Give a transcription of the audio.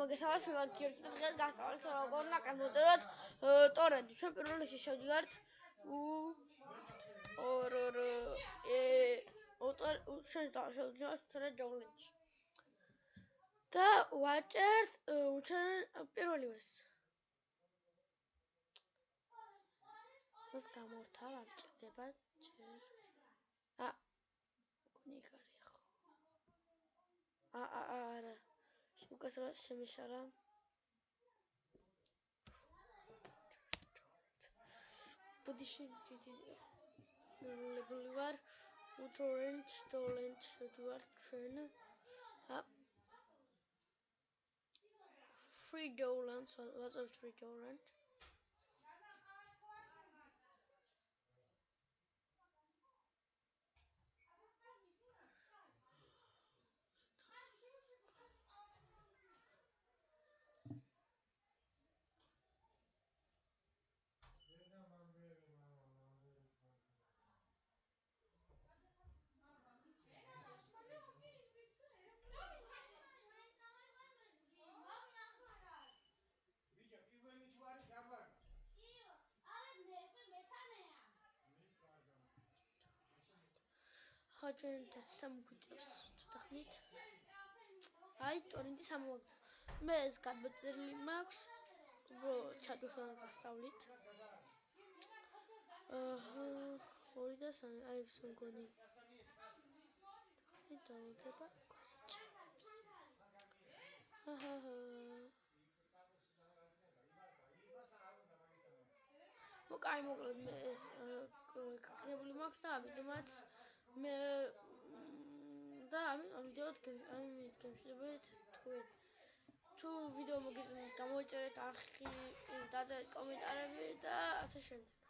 მოგესალმებით, მე ვარ გიორგი და დღეს გასწავლით როგორ უნდა გამოვწეროთ ტორენტი. ჩვენ პირველ რიგში შევდივართ ჯოგლენში და ვაჭერთ პირველივეს. მას გამორთავ არ ჭირდება ჯერ. მგონი ხო. არა. უკასრა შემეშარა. ბუდიში ნორმალური ვარ. torrent შევდივართ ჩვენ. free downloads was of free torrent. Ჩვენ სამგვიწევს ვთანხმდით. აი, ტორენტი სამოვაგდო. მე ეს გადმოწერილი მაქვს. უბრალოდ ჩადვხარ გასწავლით. 2 და 3, აი ეს მგონი. დავაგება კოსჭებს. მოკლედ მე ეს გაკეთებული მაქვს და ამიტომაც მე და ამ ვიდეოთ გემშვიდობებით თქვენ. თუ ვიდეო მოგეწონათ, გამოიწერეთ არხი, დაწერეთ კომენტარები და ასე შემდეგ.